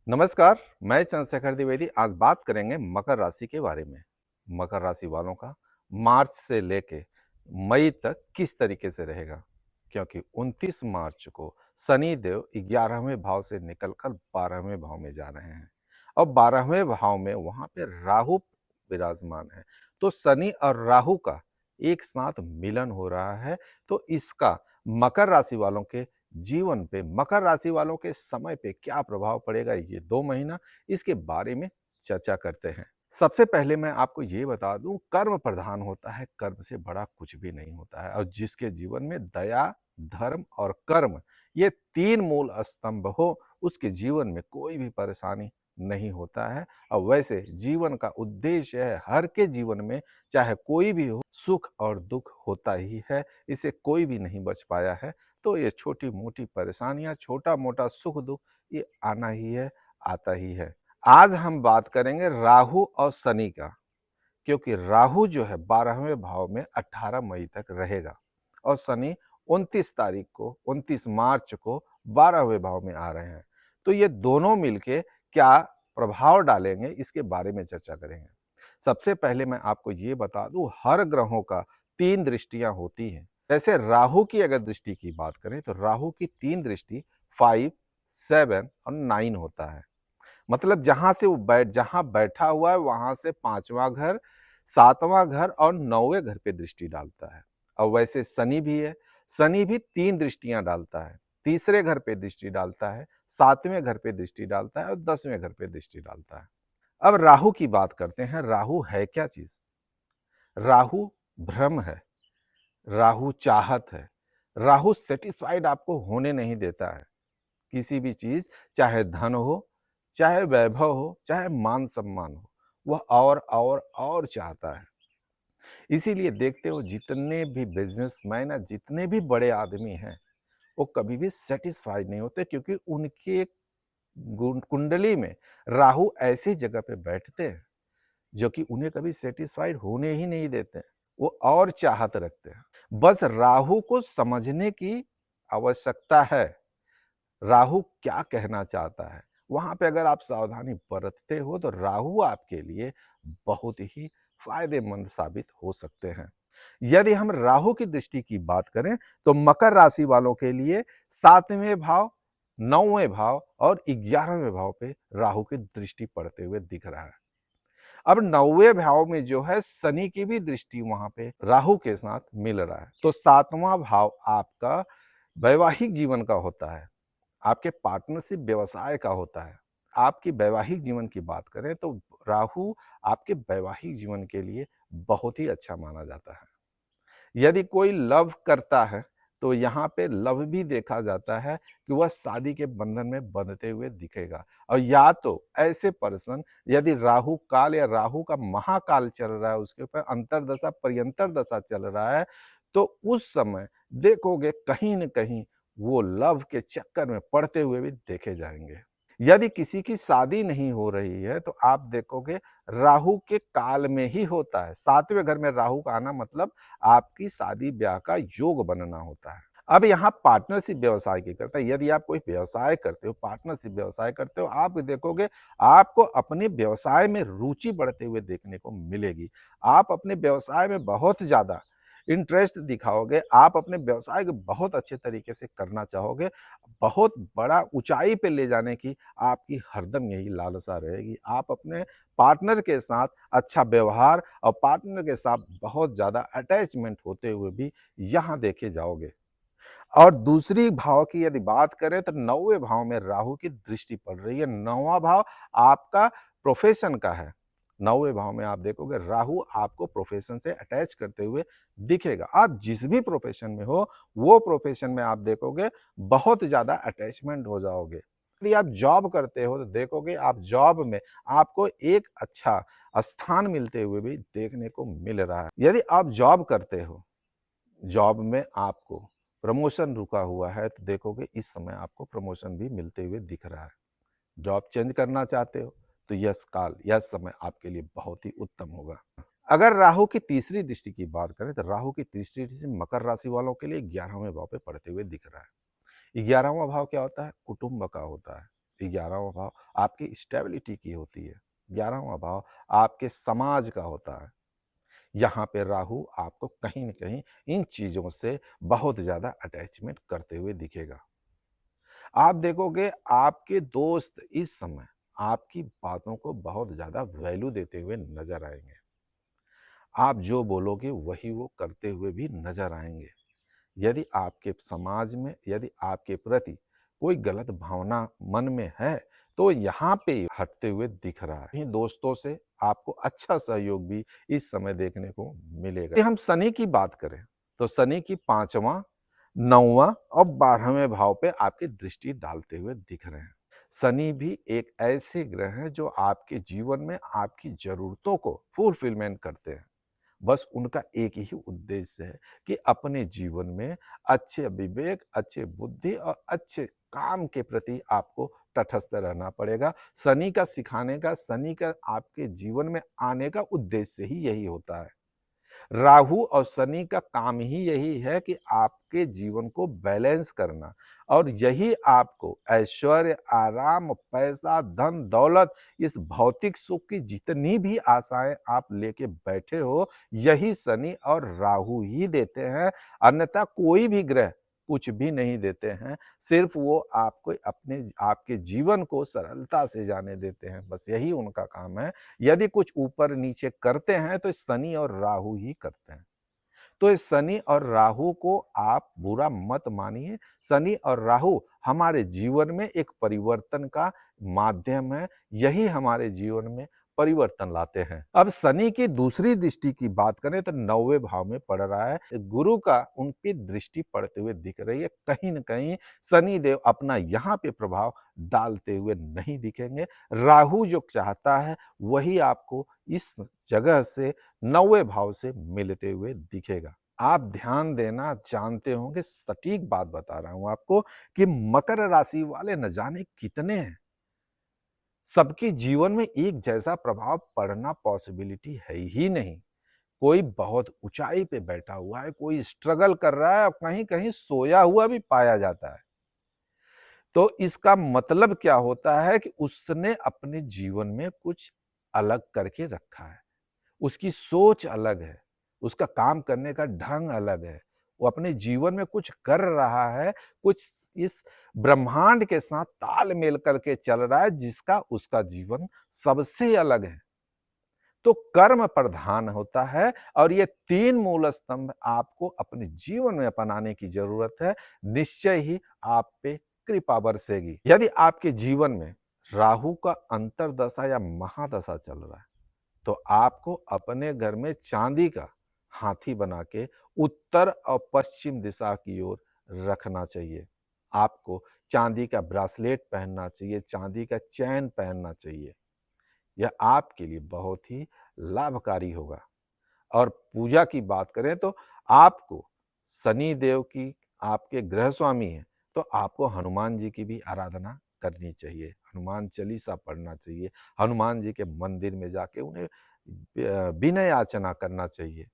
नमस्कार, मैं चंद्रशेखर द्विवेदी। आज बात करेंगे मकर राशि के बारे में। मकर राशि वालों का मार्च से लेके मई तक किस तरीके से रहेगा, क्योंकि 29 मार्च को शनि देव 11वें भाव से निकलकर 12वें भाव में जा रहे हैं और 12वें भाव में वहां पे राहु विराजमान है। तो शनि और राहु का एक साथ मिलन हो रहा है। तो इसका मकर राशि वालों के जीवन पे, मकर राशि वालों के समय पे क्या प्रभाव पड़ेगा ये 2 महीना, इसके बारे में चर्चा करते हैं। सबसे पहले मैं आपको ये बता दूं, कर्म प्रधान होता है, कर्म से बड़ा कुछ भी नहीं होता है और जिसके जीवन में दया, धर्म और कर्म ये 3 मूल स्तंभ हो, उसके जीवन में कोई भी परेशानी नहीं होता है। और वैसे जीवन का उद्देश्य है, हर के जीवन में चाहे कोई भी हो, सुख और दुख होता ही है, इसे कोई भी नहीं बच पाया है। तो ये छोटी-मोटी परेशानियाँ, छोटा-मोटा सुख-दुख ये आना ही है, आता ही है। आज हम बात करेंगे राहु और शनि का, क्योंकि राहु जो है 12वें भाव में 18 मई तक रहेगा और शनि 29 तारीख को, 29 मार्च को 12वें भाव में आ रहे हैं। तो ये दोनों मिलके क्या प्रभाव डालेंगे, इसके बारे में चर्चा करेंगे। सबसे पहले मैं आपको ये बता दूं, हर ग्रहों का 3 दृष्टियां होती हैं। जैसे राहु की अगर दृष्टि की बात करें तो राहु की 3 दृष्टि 5, 7 और 9 होता है। मतलब जहां बैठा हुआ है वहां से 5वां घर, 7वां घर और 9वें घर पे दृष्टि डालता है। और वैसे शनि भी है, शनि भी 3 दृष्टियां डालता है। तीसरे घर पे दृष्टि डालता है, 7वें घर पे दृष्टि डालता है और 10वें घर पे दृष्टि डालता है। अब राहु की बात करते हैं। राहु है क्या चीज? राहु भ्रम है, राहु चाहत है, राहु सेटिस्फाइड आपको होने नहीं देता है। किसी भी चीज, चाहे धन हो, चाहे वैभव हो, चाहे मान सम्मान हो, वह और चाहता है। इसीलिए देखते हो जितने भी बिजनेसमैन है, जितने भी बड़े आदमी हैं, वो कभी भी सेटिस्फाइड नहीं होते, क्योंकि उनके कुंडली में राहु ऐसी जगह पे बैठते हैं जो कि उन्हें कभी सेटिस्फाइड होने ही नहीं देते हैं। वो और चाहत रखते हैं। बस राहु को समझने की आवश्यकता है। राहु क्या कहना चाहता है, वहां पे अगर आप सावधानी बरतते हो तो राहु आपके लिए बहुत ही फायदेमंद साबित हो सकते हैं। यदि हम राहु की दृष्टि की बात करें तो मकर राशि वालों के लिए 7वें भाव, 9वें भाव और 11वें भाव पे राहु की दृष्टि पड़ते हुए दिख रहा है। अब 9वें भाव में जो है शनि की भी दृष्टि वहां पे राहु के साथ मिल रहा है। तो 7वां भाव आपका वैवाहिक जीवन का होता है, आपके पार्टनरशिप व्यवसाय का होता है। आपकी वैवाहिक जीवन की बात करें तो राहु आपके वैवाहिक जीवन के लिए बहुत ही अच्छा माना जाता है। यदि कोई लव करता है तो यहाँ पे लव भी देखा जाता है कि वह शादी के बंधन में बंधते हुए दिखेगा। और या तो ऐसे पर्सन, यदि राहु काल या राहु का महाकाल चल रहा है, उसके ऊपर अंतरदशा पर्यंतर दशा चल रहा है, तो उस समय देखोगे कहीं न कहीं वो लव के चक्कर में पड़ते हुए भी देखे जाएंगे। यदि किसी की शादी नहीं हो रही है तो आप देखोगे राहु के काल में ही होता है। 7वें घर में राहु का आना मतलब आपकी शादी ब्याह का योग बनना होता है। अब यहाँ पार्टनरशिप व्यवसाय की करता है। यदि आप कोई व्यवसाय करते हो, पार्टनरशिप व्यवसाय करते हो, आप देखोगे आपको अपने व्यवसाय में रुचि बढ़ते हुए देखने को मिलेगी। आप अपने व्यवसाय में बहुत ज्यादा इंटरेस्ट दिखाओगे, आप अपने व्यवसाय को बहुत अच्छे तरीके से करना चाहोगे, बहुत बड़ा ऊंचाई पे ले जाने की आपकी हरदम यही लालसा रहेगी। आप अपने पार्टनर के साथ अच्छा व्यवहार और पार्टनर के साथ बहुत ज्यादा अटैचमेंट होते हुए भी यहाँ देखे जाओगे। और दूसरी भाव की यदि बात करें तो 9वें भाव में राहु की दृष्टि पड़ रही है। 9वां भाव आपका प्रोफेशन का है। 9वें भाव में आप देखोगे राहु आपको प्रोफेशन से अटैच करते हुए दिखेगा। आप जिस भी प्रोफेशन में हो, वो प्रोफेशन में आप देखोगे बहुत ज्यादा अटैचमेंट हो जाओगे। यदि आप जॉब करते हो तो देखोगे आप जॉब में आपको एक अच्छा स्थान मिलते हुए भी देखने को मिल रहा है। यदि आप जॉब करते हो, जॉब में आपको प्रमोशन रुका हुआ है तो देखोगे इस समय आपको प्रमोशन भी मिलते हुए दिख रहा है। जॉब चेंज करना चाहते हो तो यह समय आपके लिए बहुत ही उत्तम होगा। अगर राहु की तीसरी दृष्टि की बात करें तो राहु की तीसरी दृष्टि मकर राशि वालों के लिए 11वें भाव पे पड़ते हुए दिख रहा है। 11वां भाव क्या होता है? कुटुंब का होता है। 11वां भाव आपकी स्टेबिलिटी की होती है। 11वां भाव आपके समाज का होता है। यहाँ पे राहु आपको कहीं न कहीं इन चीज़ों से बहुत ज़्यादा अटैचमेंट करते हुए दिखेगा। आप देखोगे आपके दोस्त इस समय आपकी बातों को बहुत ज़्यादा वैल्यू देते हुए नज़र आएँगे। आप जो बोलोगे वही वो करते हुए भी नज़र आएँगे। यदि आपके समाज में यदि आपके प्रति कोई गलत भावना मन में है, तो यहाँ पे हटते हुए दिख रहा है। इन दोस्तों से आपको अच्छा सहयोग भी इस समय देखने को मिलेगा। यदि हम शनि की बात करें, तो शनि की 5वां, 9वां और 12वें भाव पे आपकी दृष्टि डालते हुए दिख रहे हैं। शनि भी एक ऐसे ग्रह हैं जो आपके जीवन में आपकी ज़रूरतों को फुलफिलमेंट करते हैं। बस उनका एक ही उद्देश्य है कि अपने जीवन में अच्छे विवेक, अच्छे बुद्धि और अच्छे काम के प्रति आपको तटस्थ रहना पड़ेगा। शनि का सिखाने का, शनि का आपके जीवन में आने का उद्देश्य ही यही होता है। राहु और शनि का काम ही यही है कि आपके जीवन को बैलेंस करना और यही आपको ऐश्वर्य, आराम, पैसा, धन, दौलत, इस भौतिक सुख की जितनी भी आशाएं आप लेके बैठे हो, यही शनि और राहु ही देते हैं। अन्यथा कोई भी ग्रह कुछ भी नहीं देते हैं। सिर्फ वो आपको अपने आपके जीवन को सरलता से जाने देते हैं। बस यही उनका काम है। यदि कुछ ऊपर-नीचे करते हैं तो शनि और राहु ही करते हैं। तो इस शनि और राहु को आप बुरा मत मानिए। शनि और राहु हमारे जीवन में एक परिवर्तन का माध्यम है। यही हमारे जीवन में परिवर्तन लाते हैं। अब शनि की दूसरी दृष्टि की बात करें तो 9वें भाव में पड़ रहा है। गुरु का उन पे दृष्टि पड़ते हुए दिख रही है। कहीं न कहीं शनि देव अपना यहाँ पे प्रभाव डालते हुए नहीं दिखेंगे। राहु जो चाहता है वही आपको इस जगह से 9वें भाव से मिलते हुए दिखेगा। आप ध्यान देना जानते होंगे, सटीक बात बता रहा हूँ आपको कि मकर राशि वाले न जाने कितने हैं। सबके जीवन में एक जैसा प्रभाव पड़ना पॉसिबिलिटी है ही नहीं। कोई बहुत ऊँचाई पे बैठा हुआ है, कोई स्ट्रगल कर रहा है और कहीं-कहीं सोया हुआ भी पाया जाता है। तो इसका मतलब क्या होता है कि उसने अपने जीवन में कुछ अलग करके रखा है। उसकी सोच अलग है, उसका काम करने का ढंग अलग है। वो अपने जीवन में कुछ कर रहा है, कुछ इस ब्रह्मांड के साथ तालमेल करके चल रहा है जिसका उसका जीवन सबसे अलग है। तो कर्म प्रधान होता है और ये 3 मूल स्तंभ आपको अपने जीवन में अपनाने की ज़रूरत है। निश्चय ही आप पे कृपा बरसेगी। यदि आपके जीवन में राहु का अंतर्दशा या महादशा चल रहा है, तो आपको अपने घर में चांदी का हाथी बना के उत्तर और पश्चिम दिशा की ओर रखना चाहिए। आपको चांदी का ब्रासलेट पहनना चाहिए, चांदी का चैन पहनना चाहिए। यह आपके लिए बहुत ही लाभकारी होगा। और पूजा की बात करें तो आपको शनि देव की आपके गृह स्वामी हैं, तो आपको हनुमान जी की भी आराधना करनी चाहिए। हनुमान चालीसा पढ़ना चाहिए। हनुमान जी के मंदिर में जाके उन्हें विनय याचना करना चाहिए।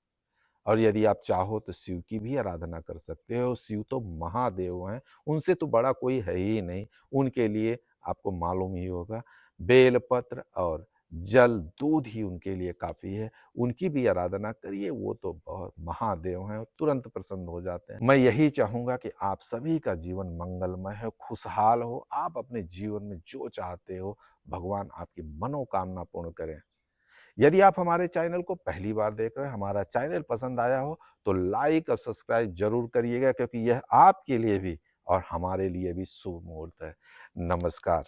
और यदि आप चाहो तो शिव की भी आराधना कर सकते हो। शिव तो महादेव हैं, उनसे तो बड़ा कोई है ही नहीं। उनके लिए आपको मालूम ही होगा, बेलपत्र और जल, दूध ही उनके लिए काफ़ी है। उनकी भी आराधना करिए, वो तो बहुत महादेव हैं, तुरंत प्रसन्न हो जाते हैं। मैं यही चाहूँगा कि आप सभी का जीवन मंगलमय हो, खुशहाल हो। आप अपने जीवन में जो चाहते हो, भगवान आपकी मनोकामना पूर्ण करें। यदि आप हमारे चैनल को पहली बार देख रहे हैं, हमारा चैनल पसंद आया हो, तो लाइक और सब्सक्राइब ज़रूर करिएगा क्योंकि यह आपके लिए भी और हमारे लिए भी शुभ मुहूर्त है। नमस्कार।